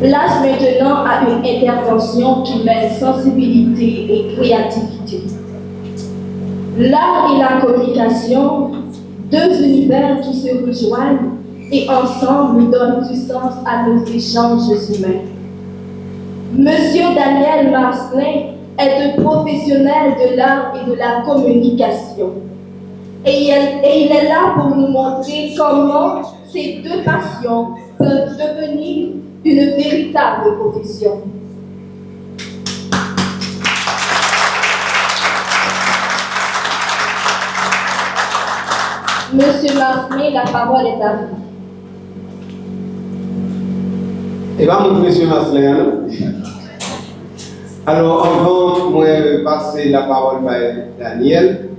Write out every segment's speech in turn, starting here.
Place maintenant à une intervention qui mêle sensibilité et créativité. L'art et la communication, deux univers qui se rejoignent et ensemble donnent du sens à nos échanges humains. Monsieur Daniel Marcelin est un professionnel de l'art et de la communication. Et il est là pour nous montrer comment ces deux passions peuvent devenir une véritable profession. Monsieur Marcelin, la parole est à vous. Et bien, monsieur Marcelin, alors avant de passer la parole à Daniel,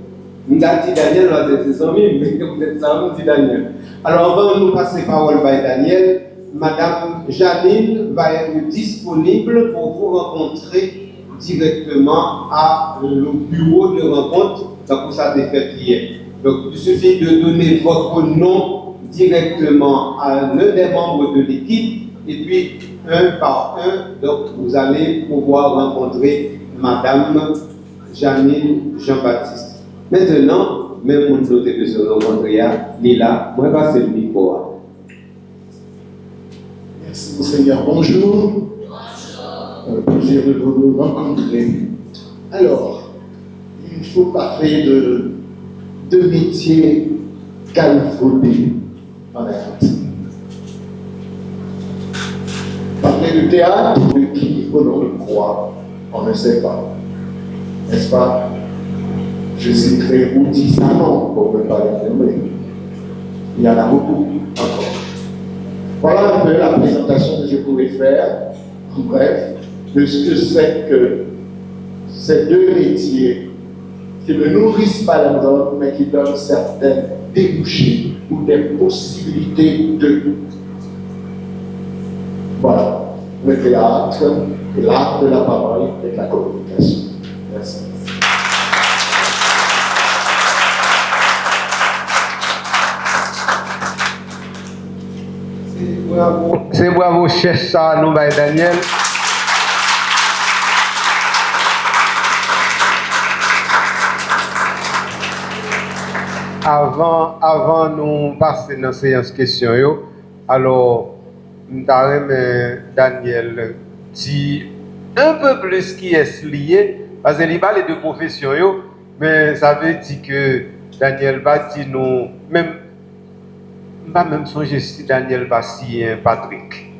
nous avons dit Daniel, nous avons dit mais vous êtes ça, nous dit Daniel. Alors avant de nous passer la parole à Daniel, Madame Janine va être disponible pour vous rencontrer directement à le bureau de rencontre, donc ça a été fait hier. Donc il suffit de donner votre nom directement à l'un des membres de l'équipe et puis un par un, donc vous allez pouvoir rencontrer Madame Janine Jean-Baptiste. Maintenant, même mon noté que se rencontrer à Lila, moi passer le micro. Merci Monseigneur, bonjour. Plaisir de vous rencontrer. Alors, il faut parler de deux métiers galvaudés en art. Parler de théâtre, de qui au nom de quoi, on ne sait pas. N'est-ce pas? Je citerai Woody Salmon pour ne pas les nommer. Il y en a beaucoup encore. Voilà un peu la présentation que je pouvais faire, en bref, de ce que c'est que ces deux métiers qui ne nourrissent pas l'homme, mais qui donnent certains débouchés ou des possibilités de. Voilà, le théâtre, l'art de la parole et de la communication. Merci. C'est bravo, chef ça, nous, Daniel. Avant nous passer dans la séance question, alors, nous avons Daniel dit un peu plus qui est lié, parce qu'il parle de profession, mais ça veut dire que Daniel va dire nous, même pas même songer si Daniel va si Patrick.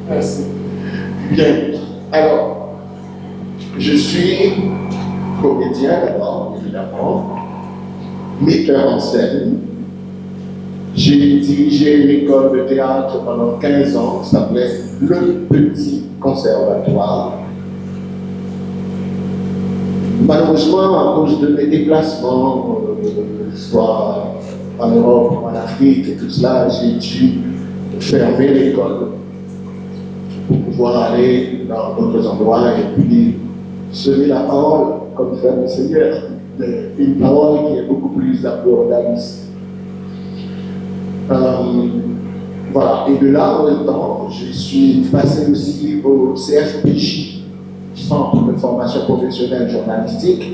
Merci. Bien. Alors, je suis comédien d'abord, évidemment, metteur en scène. J'ai dirigé une école de théâtre pendant 15 ans, ça s'appelait Le Petit Conservatoire. Malheureusement, à cause de mes déplacements, soit en Europe, en Afrique et tout cela, j'ai dû fermer l'école pour pouvoir aller dans d'autres endroits et puis semer la parole, comme fait le Seigneur, une parole qui est beaucoup plus abordable. Voilà, et de là en même temps, je suis passé aussi au CFPJ, Centre de formation professionnelle journalistique.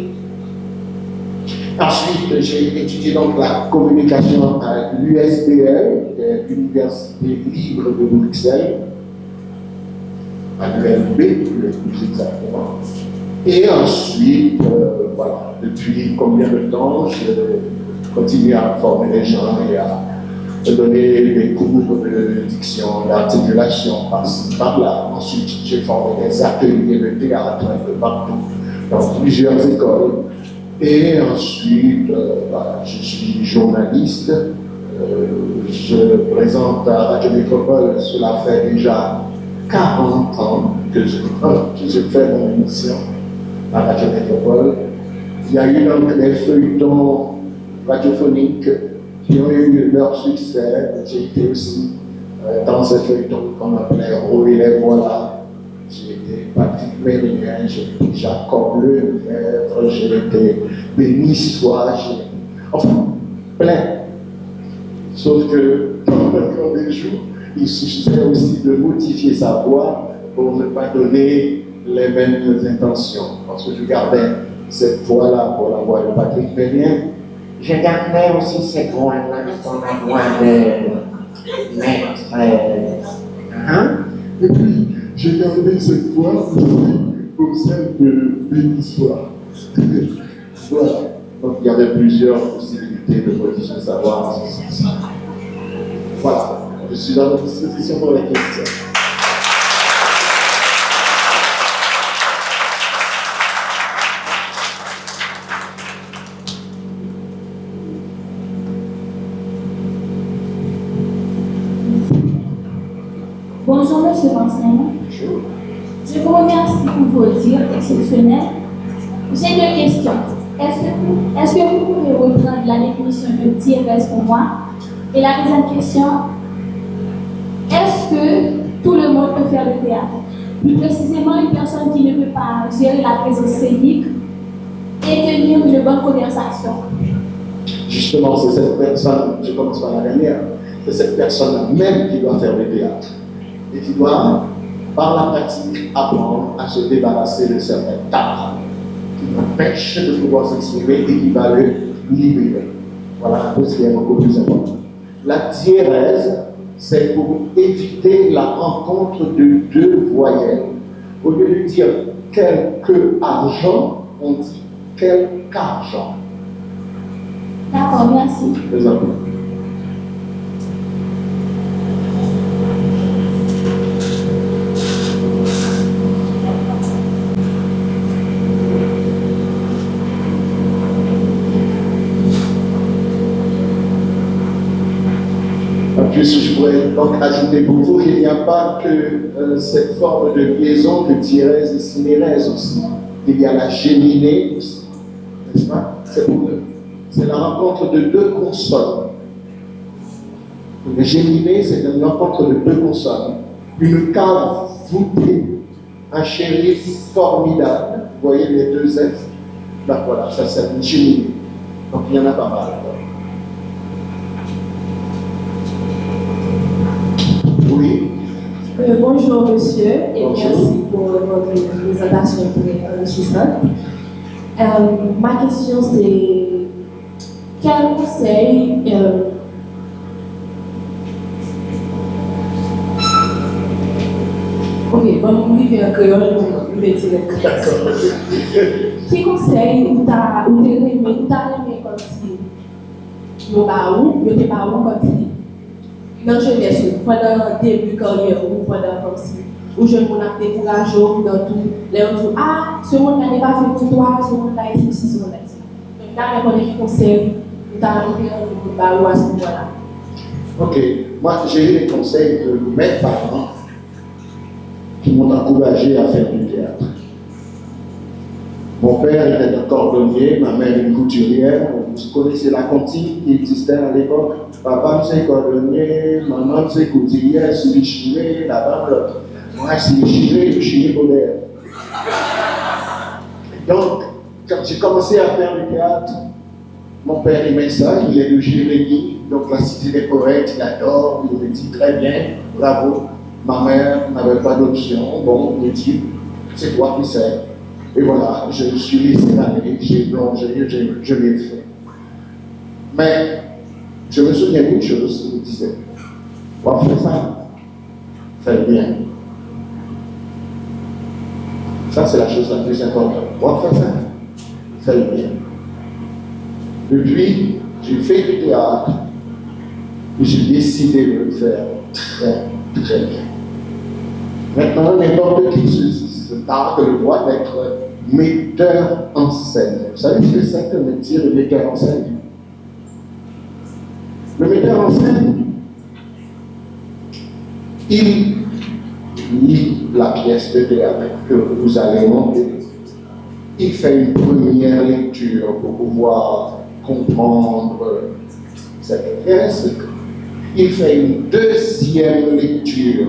Ensuite, j'ai étudié donc la communication à l'USBL, l'Université libre de Bruxelles, à l'ULB, plus exactement. Et ensuite, voilà, depuis combien de temps, je continue à former les gens et à donner des cours de diction, d'articulation par-ci, par-là. Ensuite, j'ai formé des ateliers de théâtre un peu partout, dans plusieurs écoles. Et ensuite, voilà, je suis journaliste. Je présente à Radio Métropole, cela fait déjà 40 ans que je fais mon émission à Radio Métropole. Il y a eu donc des feuilletons radiophoniques qui ont eu leur succès. J'ai été aussi dans ces feuilletons qu'on appelait Oh et les voilà. J'ai été Patrick Mérien, j'ai été Jacob Lefebvre, j'ai été Béni Soit, enfin, plein. Sauf que dans le des jours, il suffisait aussi de modifier sa voix pour ne pas donner les mêmes intentions. Parce que je gardais cette voix-là pour la voix de Patrick Périen. Je gardais aussi cette voix-là pour la voix de Maître. Et puis, j'ai gardé cette voix aussi pour celle de Bénissoir. Voilà. Donc, il y avait plusieurs possibilités de modifier sa voix en ce sens. Voilà. Je suis à votre disposition pour les questions. Bonjour, monsieur l'enseignant. Bonjour. Je vous remercie pour vos dires exceptionnels. J'ai deux questions. Est-ce que vous pouvez reprendre la définition de diérèse pour moi? Et la deuxième question, est-ce que tout le monde peut faire le théâtre? Plus précisément, une personne qui ne peut pas gérer la présence scénique et tenir une bonne conversation. Justement, c'est cette personne, je commence par la dernière, c'est cette personne même qui doit faire le théâtre. Et qui doit, par la pratique, apprendre à se débarrasser de certains tares qui l'empêchent de pouvoir s'exprimer et qui va le libérer. Voilà un peu ce qui est beaucoup plus important. La diérèse, c'est pour éviter la rencontre de deux voyelles. Au lieu de dire quelque argent, on dit quelqu'argent. D'accord, merci. Désolé. Puis je pourrais donc ajouter pour vous qu'il n'y a pas que cette forme de liaison que diérèse et synérèse aussi. Il y a la géminée aussi, n'est-ce pas? C'est la rencontre de deux consonnes. Le géminé, c'est une rencontre de deux consonnes. Une cave voûtée, un shérif formidable. Vous voyez les deux F? Ben voilà, ça c'est une géminée. Donc il y en a pas mal. Oui. Bonjour monsieur et Bonjour. merci pour votre présentation très enrichissante. Ma question c'est quel conseil ok, bon, oui, un créole, je vais dire quel conseil ou t'as aimé comme si nous pas où comme si dans jeunesse, pendant début de carrière ou pendant comme si, où je m'en ai découragé dans tout, les autres, ah, ce monde-là n'est pas fait pour toi, ce monde-là est ici, ce monde-là est ici. Donc là, je connais des conseils, nous t'as montré ou à ce moment-là. Ok, moi j'ai eu les conseils de mes parents qui m'ont encouragé à faire du théâtre. Mon père était un cordonnier, ma mère une couturière. Vous connaissez la cantine qui existait à l'époque. Papa c'est cordonnier, maman c'est couturière, c'est chiré, la dame l'autre. Moi c'est chiré pour l'air. Donc, quand j'ai commencé à faire du théâtre, mon père aimait ça, il est de Jérémy, donc la cité des poètes, il adore, il me dit très bien, bravo. Ma mère n'avait pas d'option, bon, il me dit, c'est toi qui sais. Et voilà, je me suis laissé aller, j'ai plongé, je l'ai fait. Mais je me souviens d'une chose, il me disait, on va faire ça, fais bien. Ça, c'est la chose la plus importante. On va faire ça, fais bien. Depuis, j'ai fait du théâtre, et j'ai décidé de le faire très, très bien. Maintenant, n'importe qui se targue le droit d'être metteur en scène. Vous savez ce que c'est que métier de metteur en scène? Le metteur en scène, il lit la pièce de théâtre que vous allez monter. Il fait une première lecture pour pouvoir comprendre cette pièce. Il fait une deuxième lecture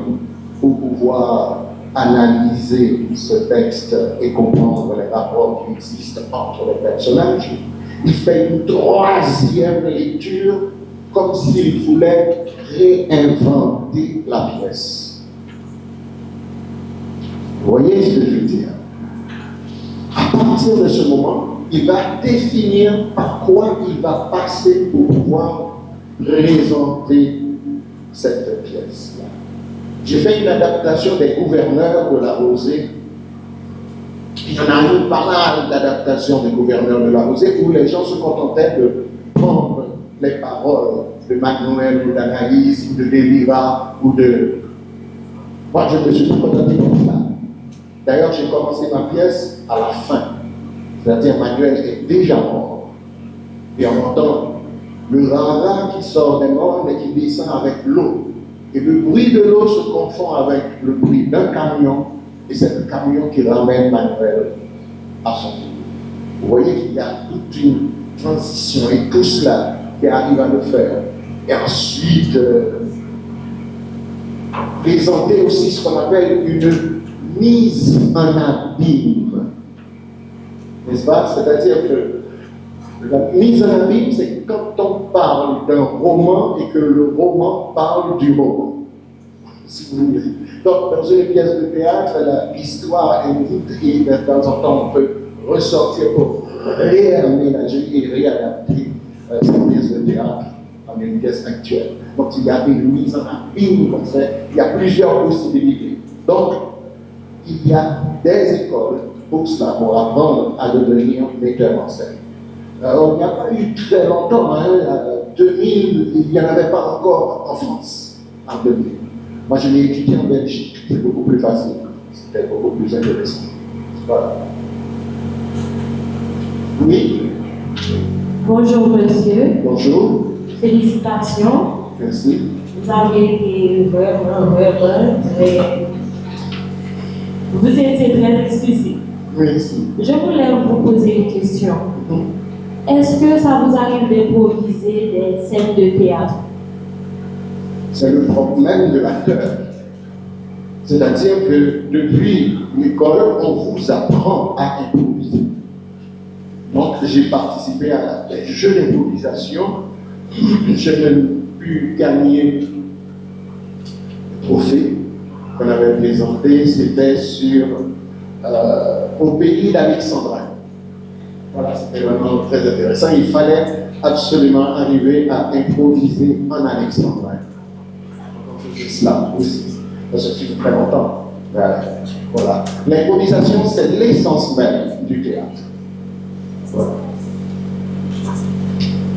pour pouvoir analyser ce texte et comprendre les rapports qui existent entre les personnages. Il fait une troisième lecture comme s'il voulait réinventer la pièce. Vous voyez ce que je veux dire? À partir de ce moment, il va définir par quoi il va passer pour pouvoir présenter cette pièce-là. J'ai fait une adaptation des gouverneurs de la Rosée. Il y en a eu pas mal d'adaptations des gouverneurs de la Rosée où les gens se contentaient de prendre les paroles de Mac-Noël ou d'Anaïs ou de Délira ou de... Moi, je me suis pas contenté comme ça. D'ailleurs, j'ai commencé ma pièce à la fin. C'est-à-dire, Manuel est déjà mort. Et on entend le rara qui sort des morts et qui descend avec l'eau. Et le bruit de l'eau se confond avec le bruit d'un camion. Et c'est le camion qui ramène Manuel à son tour. Vous voyez qu'il y a toute une transition et tout cela qui arrive à le faire. Et ensuite, présenter aussi ce qu'on appelle une mise en abîme. N'est-ce pas? C'est-à-dire que la mise en abîme, c'est quand on parle d'un roman et que le roman parle du roman. Si vous voulez. Donc, dans une pièce de théâtre, l'histoire est dite et de temps en temps, on peut ressortir pour réaménager et réadapter cette pièce de théâtre en une pièce actuelle. Donc, il y a une mise en abîme comme ça. Il y a plusieurs possibilités. Donc, il y a des écoles pour cela, pour apprendre à devenir metteur en scène. Il n'y a pas eu très longtemps, hein, 2000, il n'y en avait pas encore en France, en 2000. Moi, je l'ai étudié en Belgique, c'est beaucoup plus facile, c'était beaucoup plus intéressant. Voilà. Oui. Bonjour monsieur. Bonjour. Félicitations. Merci. Vous avez été vraiment très... Vous étiez très explicite. Merci. Je voulais vous poser une question. Est-ce que ça vous arrive d'improviser des scènes de théâtre? C'est le problème de l'acteur. C'est-à-dire que depuis l'école, on vous apprend à improviser. Donc, j'ai participé à des jeux d'improvisation. Je n'ai pu gagner le trophée qu'on avait présenté. C'était sur au pays d'Alexandrin. Voilà, c'était vraiment très intéressant. Il fallait absolument arriver à improviser en alexandrin. C'est cela aussi. Ça fait très longtemps. Voilà. L'improvisation, c'est l'essence même du théâtre. Voilà.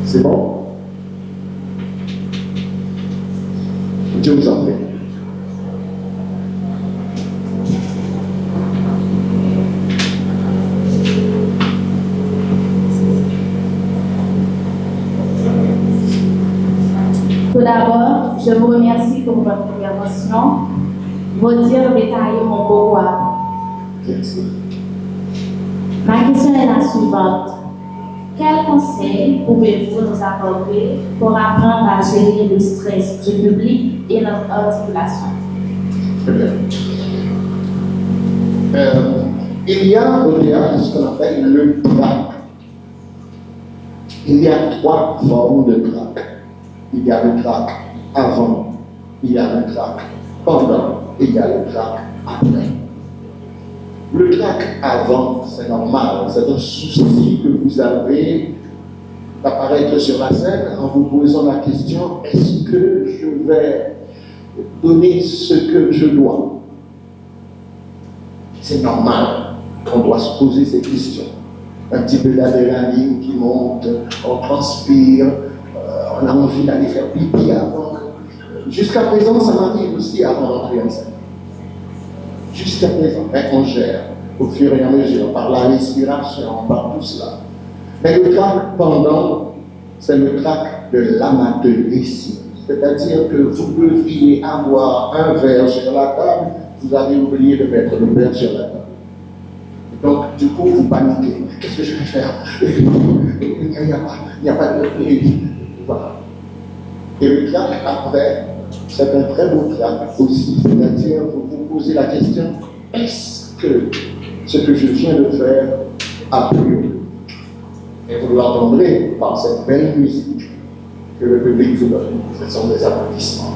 C'est bon? Dieu vous en prie. Tout d'abord, je vous remercie pour votre intervention. Vos dires détaillés m'ont beaucoup appris. Merci. Ma question est la suivante. Quels conseils pouvez-vous nous accorder pour apprendre à gérer le stress du public et notre articulation? Très bien. Il y a au théâtre ce qu'on appelle le trac. Il y a 3 formes de trac. Il y a le trac avant, il y a le trac pendant, et il y a le trac après. Le trac avant, c'est normal, c'est un souci que vous avez d'apparaître sur la scène en vous posant la question, est-ce que je vais donner ce que je dois? C'est normal qu'on doit se poser ces questions. Un petit peu d'adrénaline qui monte, on transpire, on a envie d'aller faire pipi avant. Jusqu'à présent, ça m'arrive aussi avant d'entrer en scène. Jusqu'à présent, mais on gère au fur et à mesure, par la respiration, par tout cela. Mais le trac pendant, c'est le trac de l'amateurisme. C'est-à-dire que vous devriez avoir un verre sur la table, vous avez oublié de mettre le verre sur la table. Donc, du coup, vous paniquez. Qu'est-ce que je vais faire? Il n'y a pas de... Voilà. Et le trac après, c'est un très beau trac aussi. C'est-à-dire, vous vous posez la question, est-ce que ce que je viens de faire a plu? Et vous l'entendrez par cette belle musique. que le public vous donne. Ce sont des applaudissements.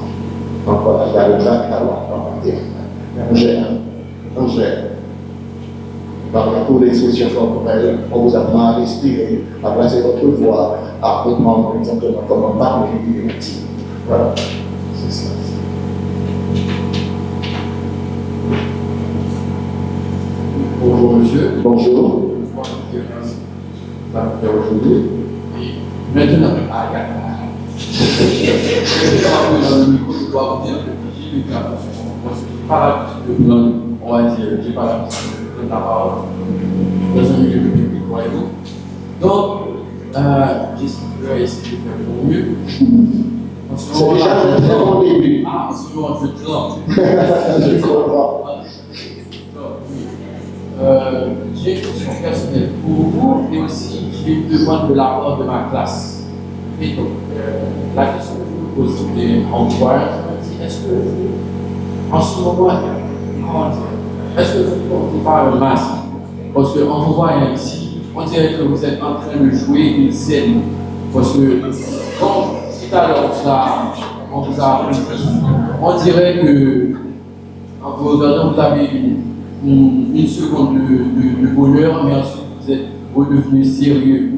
Donc voilà, il y a le trac à on gère. Par le cours d'expression corporelle, on vous apprend à respirer, à placer votre voix, à comprendre exactement comment parler et dire. Voilà, c'est ça. Bonjour monsieur. Bonjour. Moi, je suis aujourd'hui. Et maintenant, dans le micro, je dois vous dire que j'ai vécu la construction. Moi, je n'ai pas l'habitude de prendre, on va dire, j'ai pas l'habitude de prendre la parole dans un milieu public, voyez-vous. Donc, je vais essayer de faire pour mieux. C'est déjà un très bon début. Ah, en ce moment, je tremble. Je comprends. J'ai une question personnelle pour vous et aussi j'ai une demande de la part de ma classe. Et donc, la question que je vous pose en toi, est-ce que en ce moment, est-ce que vous ne portez pas un masque? Parce qu'en vous voyant ici, on dirait que vous êtes en train de jouer une scène. Parce que, quand tout à l'heure, on vous a appris, on dirait que, en vous regardant, vous avez une seconde de bonheur, mais ensuite vous êtes redevenu sérieux.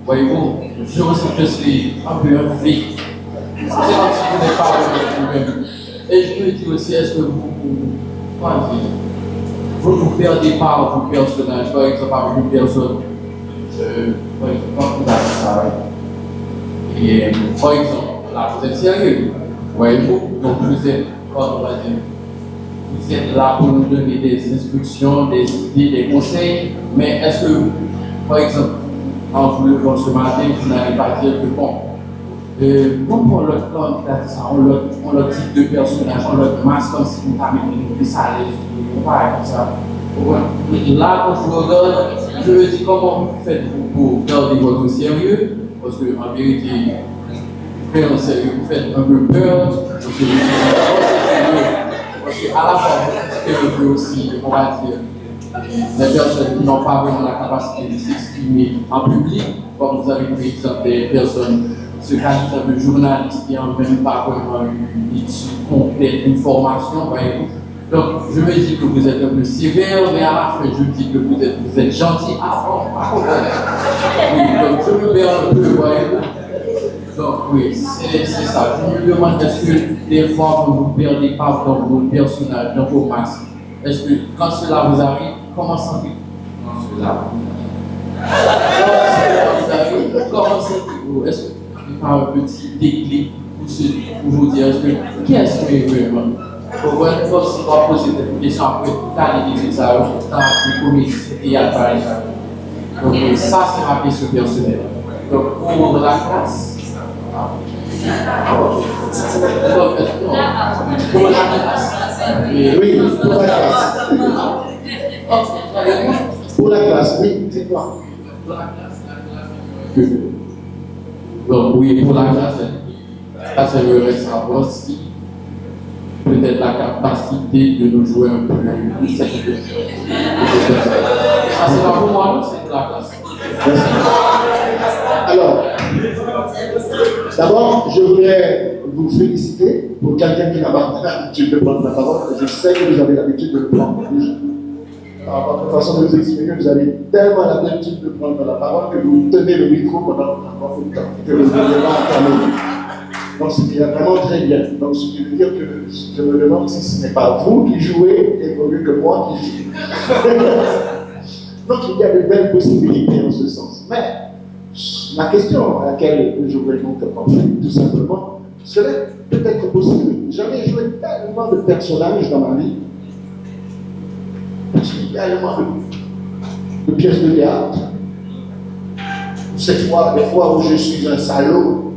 Voyez-vous, je ressens que c'est un peu un fake. C'est comme si vous n'êtes pas vous-même. Et je me dis aussi, est-ce que vous ne perdez pas vos personnages, par exemple avec une personne, par exemple, vous avez ça, et par exemple, là vous êtes sérieux, voyez-vous, donc vous êtes, on va dire, vous êtes là pour nous donner des instructions, des idées, des conseils, mais est-ce que, par exemple, en vous levant ce matin, vous n'allez pas dire que bon, pour l'autre on l'autre type de personnage, on l'autre masque comme si vous avez une ça à l'aise, on parle comme ça. Là, quand je vous regarde, je me dis comment vous faites pour garder votre sérieux, parce qu'en vérité, faire un sérieux, vous faites un peu peur, parce que parce qu'à la fois, vous pouvez aussi, on va dire, des personnes qui n'ont pas vraiment la capacité de s'exprimer en public, comme vous avez par exemple des personnes, ce qualifiant de journalistes qui n'ont même pas vraiment une étude complète, une formation, voyez-vous. Donc, je me dis que vous êtes un peu sévère, mais à la fin, je me dis que vous êtes gentil. Ah bon, oui, donc je me perds un peu, voyez-vous. Donc, oui, c'est ça. Je me demande, est-ce que des fois, vous ne vous perdez pas dans vos personnages, dans vos masques? Est-ce que quand cela vous arrive, comment sentez-vous? Comment sentez-vous? Est-ce que vous n'avez pas un petit déclic pour vous dire, qu'est-ce que vraiment? Pour voir une fois, si on va poser des questions après, qualité ça, dans la comédie théâtre par exemple. Donc, ça, c'est ma question personnelle. Donc, pour la classe, pour la classe. Oui, pour la classe. Pour la classe, oui, c'est quoi? Donc, oui, pour la classe, ça serait ça aussi. Peut-être la capacité de nous jouer un peu. Ça, c'est pas pour moi, c'est pour la classe. Alors, d'abord, je voudrais vous féliciter pour quelqu'un qui n'a pas l'habitude de prendre la parole. Je sais que vous avez l'habitude de le prendre. Par votre façon de vous exprimer, vous avez tellement l'habitude de prendre la parole que vous tenez le micro pendant beaucoup de temps et que vous ne voulez pas entamer. Donc, c'est vraiment très bien. Donc, ce qui veut dire que je me demande si ce n'est pas vous qui jouez au lieu que moi qui joue. Donc, il y a de belles possibilités en ce sens. Mais, la question à laquelle je voudrais donc penser, tout simplement, serait peut-être possible. J'en ai joué tellement de personnages dans ma vie. J'ai tellement de pièces de théâtre. Des fois où je suis un salaud,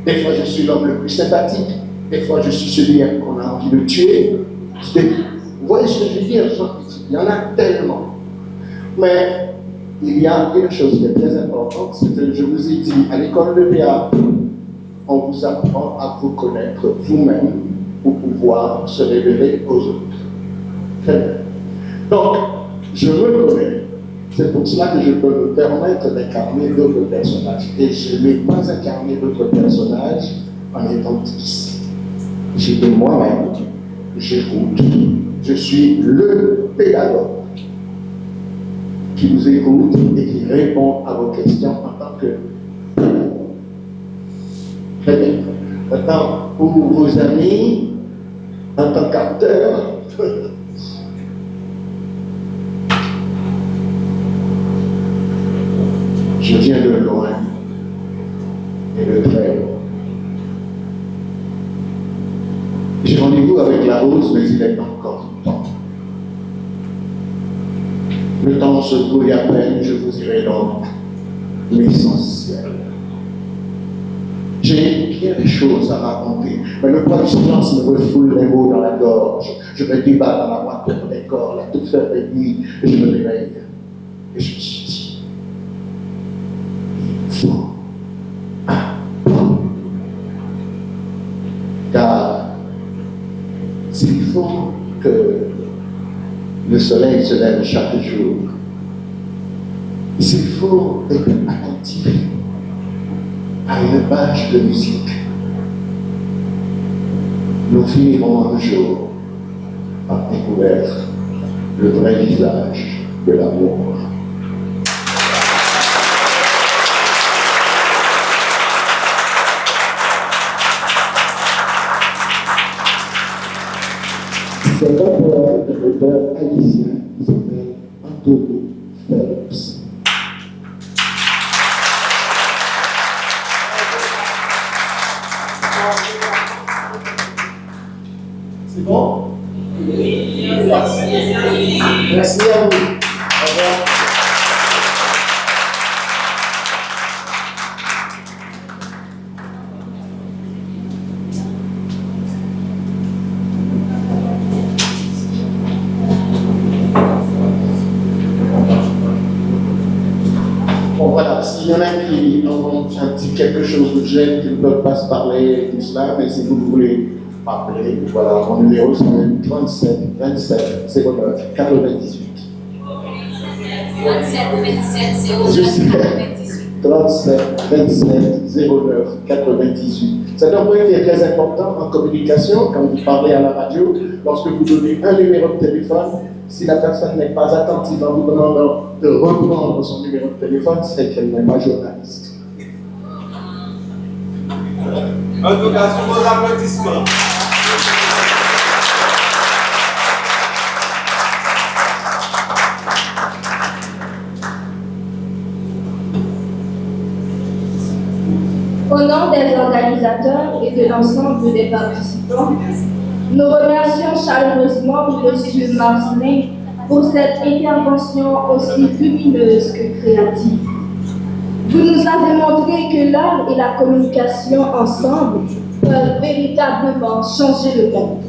des fois je suis l'homme le plus sympathique, des fois je suis celui qu'on a envie de tuer. Vous voyez ce que je veux dire? Il y en a tellement. Mais il y a une chose qui est très importante, c'est que je vous ai dit, à l'école de théâtre, on vous apprend à vous connaître vous-même pour pouvoir se révéler aux autres. Très bien. Donc, je me connais, C'est pour cela que je peux me permettre d'incarner d'autres personnages. Et je n'ai pas incarné d'autres personnages en étant ici. J'étais moi-même, j'écoute. Je suis le pédagogue qui vous écoute et qui répond à vos questions en tant que pédagogue. Très bien. Maintenant, pour vos amis, en tant qu'acteur, je viens de loin et de très loin. J'ai rendez-vous avec la rose, mais il est encore temps. Le temps se brouille à peine, je vous dirai donc l'essentiel. J'ai bien des choses à raconter, mais le poids du silence me refoule les mots dans la gorge. Je me débat dans la moitié des corps, la toute fin de nuit, et je me réveille. Et je me suis dit, il faut apprendre. Car s'il faut que le soleil se lève chaque jour, s'il faut être attentif à une page de musique, nous finirons un jour par découvrir le vrai visage de l'amour. C'est un poète de l'auteur haïtien qui s'appelle Anthony Phelps. C'est bon? Oui. Merci à vous. Au revoir. Bon voilà, s'il y en a qui ont un petit quelque chose de gêne, qui ne peuvent pas se parler, tout cela, mais si vous voulez m'appeler, voilà, mon numéro c'est 37 27 09 98. 37 27 09 98. 37 27 09 98. C'est un point qui est très important en communication, quand vous parlez à la radio, lorsque vous donnez un numéro de téléphone, si la personne n'est pas attentive en vous demandant de reprendre son numéro de téléphone, c'est qu'elle n'est pas journaliste. En tout cas, sur vos applaudissements. Au nom des organisateurs et de l'ensemble des participants, nous remercions chaleureusement M. Marcelin pour cette intervention aussi lumineuse que créative. Vous nous avez montré que l'art et la communication ensemble peuvent véritablement changer le monde.